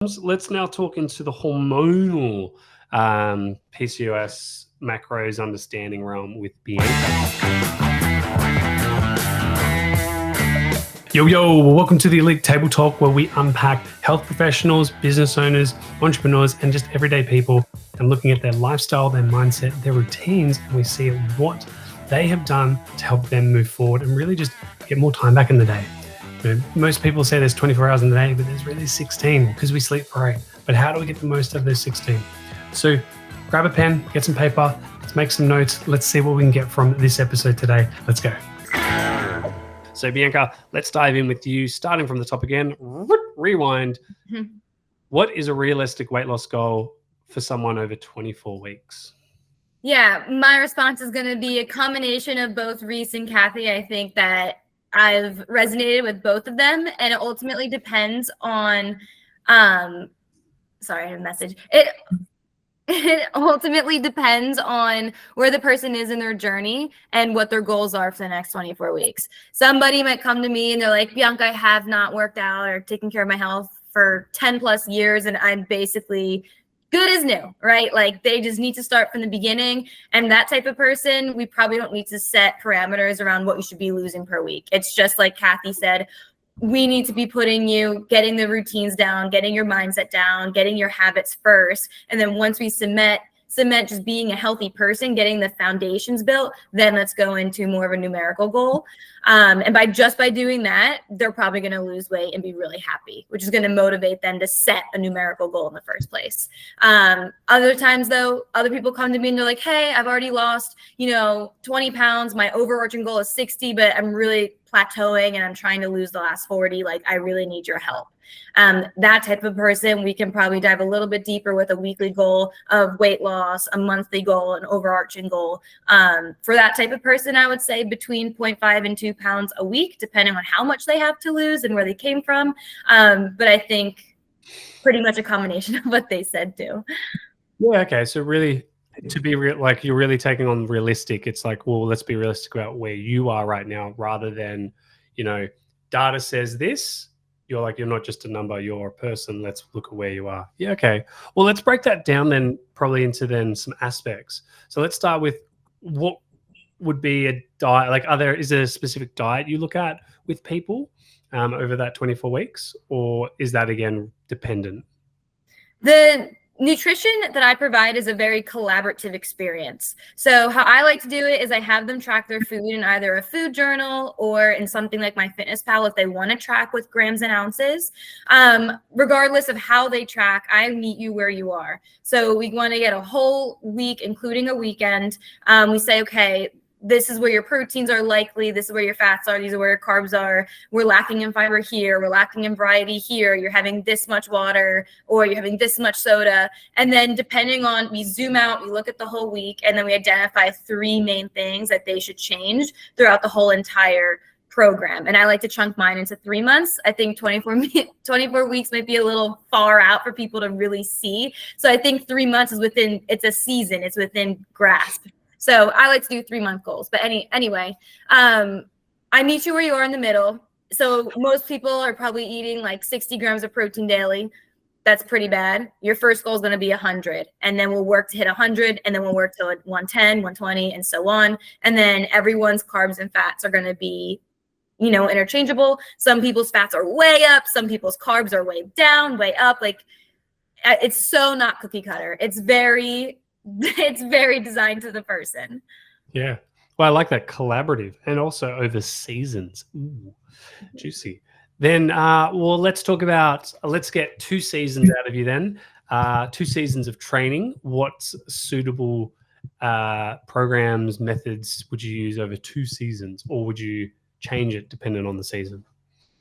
Let's now talk into the hormonal PCOS macros understanding realm with Bianca. Yo, welcome to the Elite Table Talk, where we unpack health professionals, business owners, entrepreneurs, and just everyday people, and looking at their lifestyle, their mindset, their routines, and we see what they have done to help them move forward and really just get more time back in the day. You know, most people say there's 24 hours in the day, but there's really 16 because we sleep for 8. But how do we get the most out of those 16? So grab a pen, get some paper, let's make some notes. Let's see what we can get from this episode today. Let's go. So Bianca, let's dive in with you, starting from the top again. Rewind. What is a realistic weight loss goal for someone over 24 weeks? Yeah, my response is going to be a combination of both Reese and Kathy. I think that I've resonated with both of them, and it ultimately depends on, sorry, I have a message. It ultimately depends on where the person is in their journey and what their goals are for the next 24 weeks. Somebody might come to me and they're like, Bianca, I have not worked out or taken care of my health for 10 plus years, and I'm basically good as new, right? Like they just need to start from the beginning. And that type of person, we probably don't need to set parameters around what you should be losing per week. It's just like Kathy said, we need to be getting the routines down, getting your mindset down, getting your habits first. And then once we cement just being a healthy person, getting the foundations built, then let's go into more of a numerical goal. And by doing that, they're probably going to lose weight and be really happy, which is going to motivate them to set a numerical goal in the first place. Other times though, other people come to me and they're like, hey, I've already lost, 20 pounds. My overarching goal is 60, but I'm really plateauing and I'm trying to lose the last 40. Like I really need your help. That type of person, we can probably dive a little bit deeper with a weekly goal of weight loss, a monthly goal, an overarching goal. For that type of person, I would say between 0.5 and 2 pounds a week, depending on how much they have to lose and where they came from. But I think pretty much a combination of what they said too. Yeah, okay. So really, to be real, like you're really taking on realistic. It's like, well, let's be realistic about where you are right now, rather than, data says this. You're like, you're not just a number, you're a person. Let's look at where you are. Yeah, okay. Well, let's break that down then probably into then some aspects. So let's start with what would be a diet. Like, is there a specific diet you look at with people over that 24 weeks? Or is that, again, dependent? The nutrition that I provide is a very collaborative experience. So how I like to do it is I have them track their food in either a food journal or in something like MyFitnessPal if they want to track with grams and ounces. Regardless of how they track, I meet you where you are. So we want to get a whole week, including a weekend. We say, okay, this is where your proteins are likely. This is where your fats are. These are where your carbs are. We're lacking in fiber here. We're lacking in variety here. You're having this much water or you're having this much soda. And then we zoom out, we look at the whole week, and then we identify 3 main things that they should change throughout the whole entire program. And I like to chunk mine into 3 months. I think 24 weeks might be a little far out for people to really see. So I think 3 months it's a season. It's within grasp. So I like to do 3-month goals. But anyway, I meet you where you are in the middle. So most people are probably eating like 60 grams of protein daily. That's pretty bad. Your first goal is going to be 100. And then we'll work to hit 100. And then we'll work to 110, 120, and so on. And then everyone's carbs and fats are going to be, interchangeable. Some people's fats are way up. Some people's carbs are way down, way up. Like it's so not cookie cutter. It's very designed to the person. Yeah. Well, I like that, collaborative, and also over seasons. Ooh, juicy. Then, let's get 2 seasons out of you then. 2 seasons of training. What suitable programs, methods would you use over 2 seasons, or would you change it depending on the season?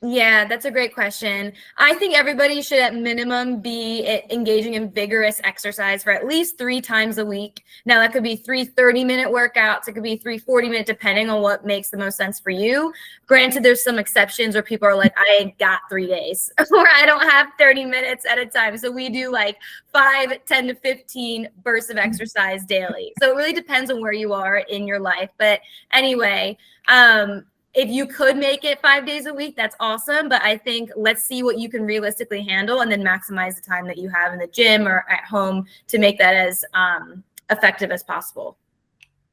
Yeah, that's a great question. I think everybody should at minimum be engaging in vigorous exercise for at least 3 times a week. Now that could be 3 30-minute workouts. It could be 3 40-minute, depending on what makes the most sense for you. Granted, there's some exceptions where people are like, I ain't got 3 days or I don't have 30 minutes at a time. So we do like 5, 10 to 15 bursts of exercise daily. So it really depends on where you are in your life. But anyway, if you could make it 5 days a week, that's awesome. But I think let's see what you can realistically handle and then maximize the time that you have in the gym or at home to make that as effective as possible.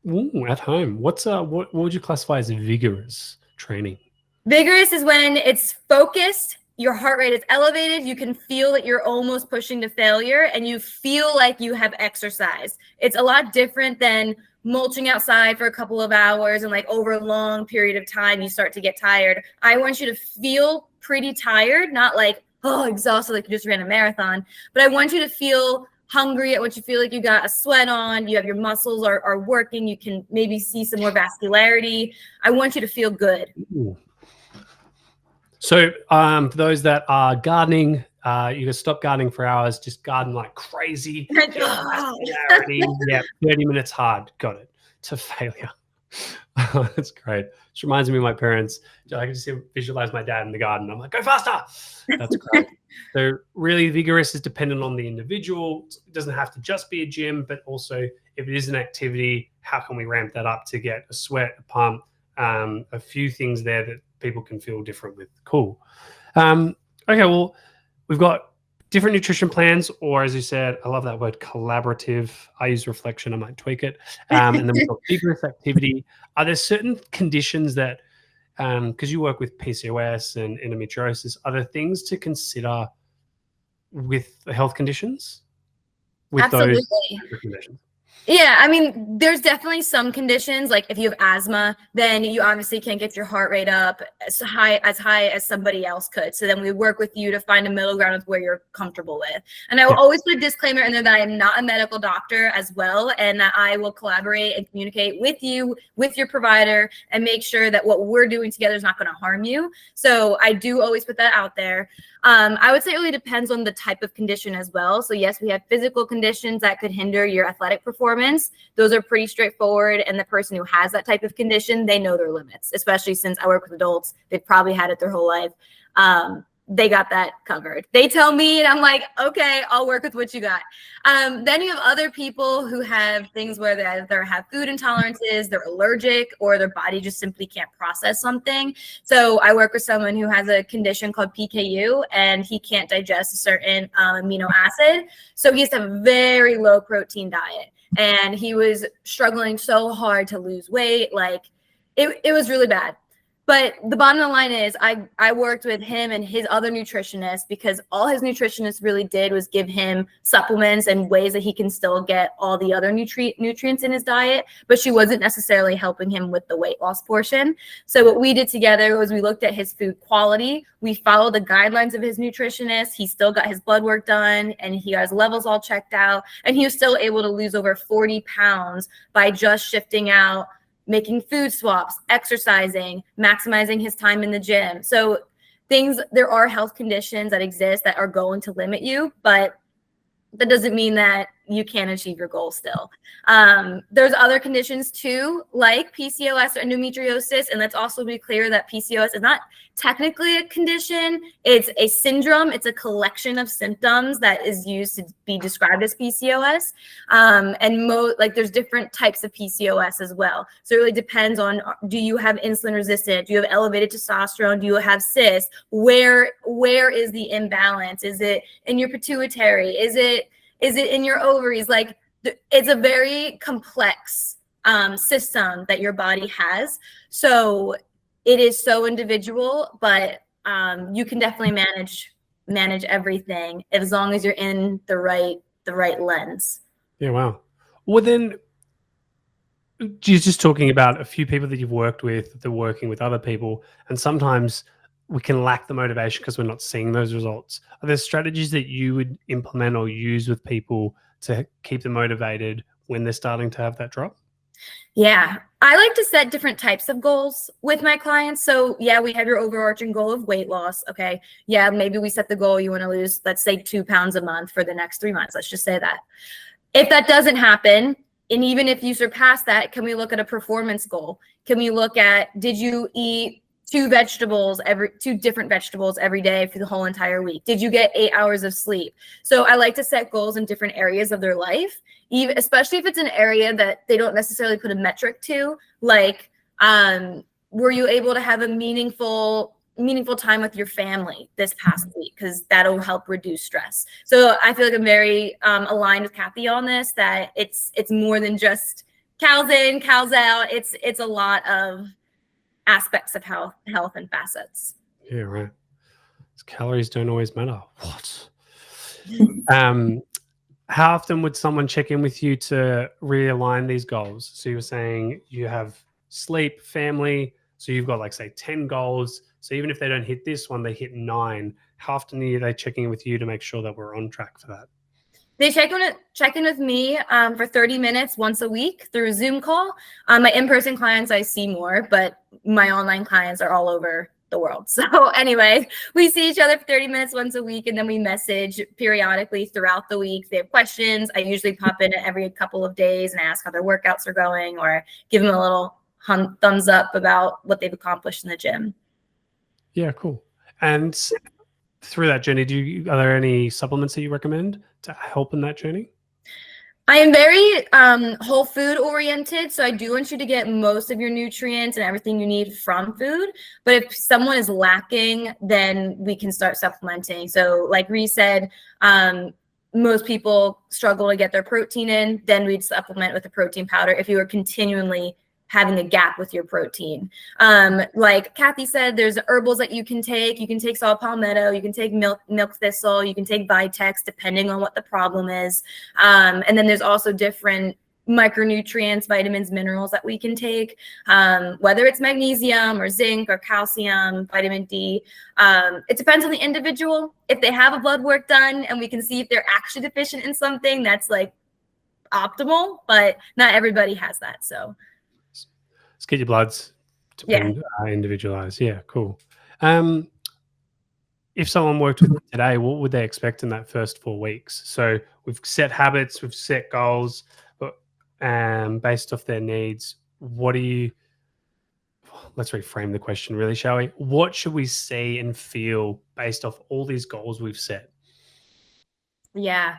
Ooh, at home. What would you classify as vigorous training? Vigorous is when it's focused, your heart rate is elevated, you can feel that you're almost pushing to failure, and you feel like you have exercised. It's a lot different than mulching outside for a couple of hours and like over a long period of time, you start to get tired. I want you to feel pretty tired, not like, oh, exhausted, like you just ran a marathon, but I want you to feel hungry. I want you to feel like you got a sweat on, you have your muscles are working, you can maybe see some more vascularity. I want you to feel good. Ooh. So for those that are gardening, you can stop gardening for hours, just garden like crazy. Yeah, 30 minutes hard. Got it. To failure. That's great. This reminds me of my parents. I can just visualize my dad in the garden. I'm like, go faster. That's great. So really vigorous is dependent on the individual. It doesn't have to just be a gym, but also if it is an activity, how can we ramp that up to get a sweat, a pump, a few things there that people can feel different with. Cool. Okay, well, we've got different nutrition plans, or as you said, I love that word, collaborative. I use reflection, I might tweak it. And then we've got vigorous activity. Are there certain conditions that, because you work with PCOS and endometriosis, are there things to consider with the health conditions? With Absolutely. Those recommendations? Yeah, I mean, there's definitely some conditions, like if you have asthma, then you obviously can't get your heart rate up as high as somebody else could. So then we work with you to find a middle ground with where you're comfortable with. And I will always put a disclaimer in there that I am not a medical doctor as well, and that I will collaborate and communicate with you, with your provider, and make sure that what we're doing together is not going to harm you. So I do always put that out there. I would say it really depends on the type of condition as well. So yes, we have physical conditions that could hinder your athletic performance. Those are pretty straightforward. And the person who has that type of condition, they know their limits, especially since I work with adults. They've probably had it their whole life. They got that covered. They tell me, and I'm like, okay, I'll work with what you got. Then you have other people who have things where they either have food intolerances, they're allergic, or their body just simply can't process something. So I work with someone who has a condition called PKU, and he can't digest a certain amino acid. So he has to have a very low protein diet. And he was struggling so hard to lose weight. Like it was really bad. But the bottom line is I worked with him and his other nutritionist, because all his nutritionist really did was give him supplements and ways that he can still get all the other nutrients in his diet, but she wasn't necessarily helping him with the weight loss portion. So what we did together was we looked at his food quality. We followed the guidelines of his nutritionist. He still got his blood work done, and he got his levels all checked out, and he was still able to lose over 40 pounds by just shifting out, making food swaps, exercising, maximizing his time in the gym. So there are health conditions that exist that are going to limit you, but that doesn't mean that you can't achieve your goal still. There's other conditions too, like PCOS or endometriosis. And let's also be clear that PCOS is not technically a condition. It's a syndrome. It's a collection of symptoms that is used to be described as PCOS. There's different types of PCOS as well. So it really depends on, do you have insulin resistant? Do you have elevated testosterone? Do you have cysts? Where is the imbalance? Is it in your pituitary? Is it in your ovaries? Like, it's a very complex system that your body has. So it is so individual, but you can definitely manage everything as long as you're in the right lens. Yeah, wow. Well, then you're just talking about a few people that you've worked with, that are working with other people, and sometimes we can lack the motivation because we're not seeing those results. Are there strategies that you would implement or use with people to keep them motivated when they're starting to have that drop? Yeah, I like to set different types of goals with my clients. So yeah, we have your overarching goal of weight loss. Okay. Yeah, maybe we set the goal, you want to lose, let's say 2 pounds a month for the next 3 months. Let's just say that. If that doesn't happen, and even if you surpass that, can we look at a performance goal? Can we look at, did you eat 2 different vegetables every day for the whole entire week? Did you get 8 hours of sleep? So I like to set goals in different areas of their life, especially if it's an area that they don't necessarily put a metric to, like were you able to have a meaningful time with your family this past week? Because that'll help reduce stress. So I feel like I'm very aligned with Kathy on this, that it's more than just cows in, cows out. It's a lot of aspects of health and facets. Yeah, right. Calories don't always matter. What? How often would someone check in with you to realign these goals? So you were saying you have sleep, family. So you've got, like, say, 10 goals. So even if they don't hit this one, they hit 9. How often are they checking in with you to make sure that we're on track for that? They check in with me for 30 minutes once a week through a Zoom call. My in-person clients I see more, but my online clients are all over the world. So anyway, we see each other for 30 minutes once a week, and then we message periodically throughout the week. If they have questions, I usually pop in every couple of days and ask how their workouts are going, or give them a little thumbs up about what they've accomplished in the gym. Yeah, cool. And through that journey, are there any supplements that you recommend to help in that journey? I am very whole food oriented. So I do want you to get most of your nutrients and everything you need from food. But if someone is lacking, then we can start supplementing. So like Ree said, most people struggle to get their protein in. Then we'd supplement with a protein powder if you are continually having a gap with your protein. Like Kathy said, there's herbals that you can take. You can take saw palmetto, you can take milk thistle, you can take Vitex, depending on what the problem is. And then there's also different micronutrients, vitamins, minerals that we can take, whether it's magnesium or zinc or calcium, vitamin D. It depends on the individual. If they have a blood work done and we can see if they're actually deficient in something, that's like optimal, but not everybody has that. So let's get your bloods. Depend, individualized. Yeah, cool. If someone worked with you today, what would they expect in that first 4 weeks? So we've set habits, we've set goals, but based off their needs, let's reframe the question really, shall we? What should we see and feel based off all these goals we've set? Yeah.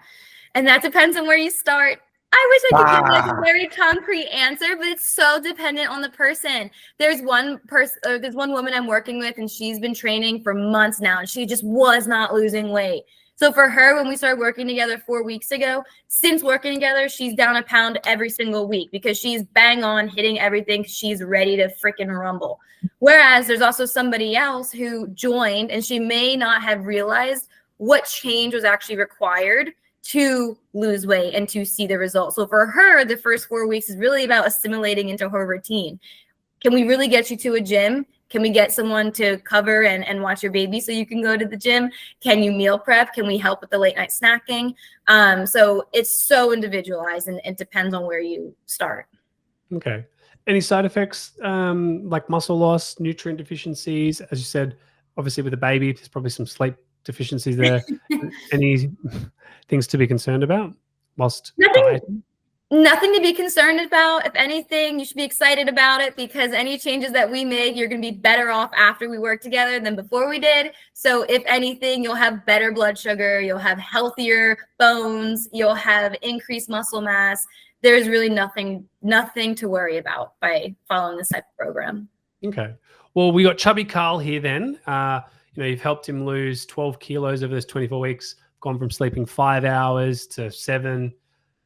And that depends on where you start. I wish I could give like a very concrete answer, but it's so dependent on the person. There's one woman I'm working with, and she's been training for months now, and she just was not losing weight. So for her, when we started working together 4 weeks ago, since working together, she's down a pound every single week because she's bang on hitting everything. She's ready to freaking rumble. Whereas there's also somebody else who joined, and she may not have realized what change was actually required to lose weight and to see the results. So for her, the first 4 weeks is really about assimilating into her routine. Can we really get you to a gym? Can we get someone to cover and watch your baby so you can go to the gym? Can you meal prep? Can we help with the late night snacking? So it's so individualized, and it depends on where you start. Okay. Any side effects like muscle loss, nutrient deficiencies? As you said, obviously with a baby, there's probably some sleep deficiencies there. Any things to be concerned about whilst dieting? Nothing to be concerned about. If anything, you should be excited about it, because any changes that we make, you're going to be better off after we work together than before we did. So if anything, you'll have better blood sugar, you'll have healthier bones, you'll have increased muscle mass. There's really nothing to worry about by following this type of program. Okay. Well, we got Chubby Carl here then. You've helped him lose 12 kilos over this 24 weeks, gone from sleeping 5 hours to 7.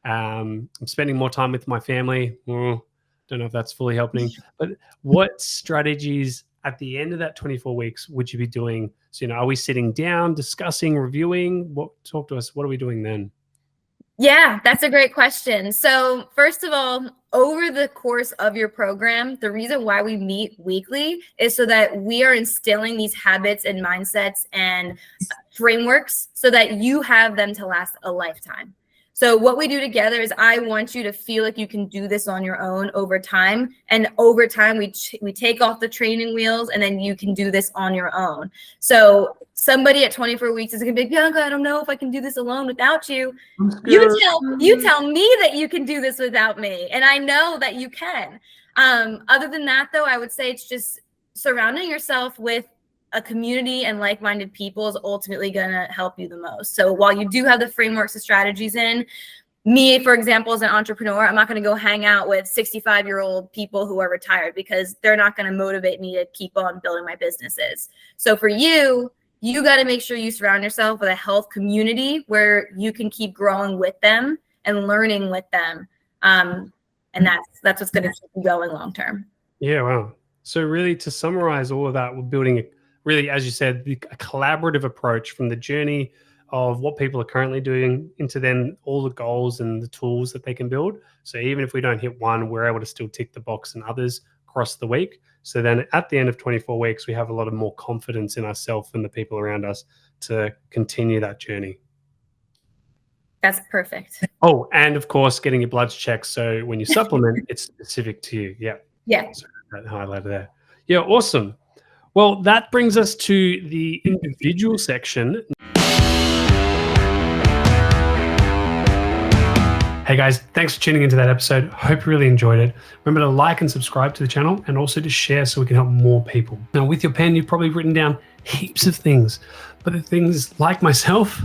I'm spending more time with my family. Don't know if that's fully helping, but what strategies at the end of that 24 weeks would you be doing? So, are we sitting down, discussing, reviewing? Talk to us. What are we doing then? Yeah, that's a great question. So first of all, over the course of your program, the reason why we meet weekly is so that we are instilling these habits and mindsets and frameworks so that you have them to last a lifetime. So what we do together is I want you to feel like you can do this on your own over time. And over time, we take off the training wheels, and then you can do this on your own. So somebody at 24 weeks is going to be, Bianca, I don't know if I can do this alone without you. You tell me that you can do this without me. And I know that you can. Other than that, though, I would say it's just surrounding yourself with a community and like-minded people is ultimately going to help you the most. So while you do have the frameworks and strategies in, me, for example, as an entrepreneur, I'm not going to go hang out with 65-year-old people who are retired because they're not going to motivate me to keep on building my businesses. So for you, you got to make sure you surround yourself with a health community where you can keep growing with them and learning with them. And that's what's going to keep you going long term. Yeah, wow. So really, to summarize all of that, we're building really, as you said, a collaborative approach from the journey of what people are currently doing into then all the goals and the tools that they can build. So even if we don't hit one, we're able to still tick the box in others across the week. So then at the end of 24 weeks, we have a lot of more confidence in ourselves and the people around us to continue that journey. That's perfect. Oh, and of course, getting your bloods checked. So when you supplement, it's specific to you. Yeah. Yeah. So that highlighter there. Yeah, awesome. Well, that brings us to the individual section. Hey guys, thanks for tuning into that episode. Hope you really enjoyed it. Remember to like and subscribe to the channel and also to share so we can help more people. Now with your pen, you've probably written down heaps of things, but the things like myself,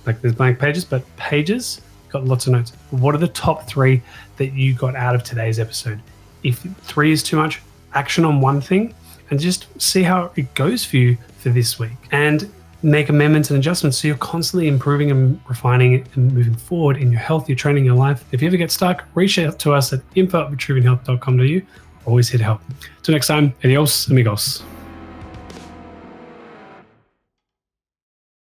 like there's blank pages, but pages, got lots of notes. What are the top 3 that you got out of today's episode? If 3 is too much, action on one thing and just see how it goes for you for this week. And make amendments and adjustments so you're constantly improving and refining and moving forward in your health, your training, your life. If you ever get stuck, reach out to us at info@vitruvianhealth.com.au. Always here to help. Till next time, adios amigos.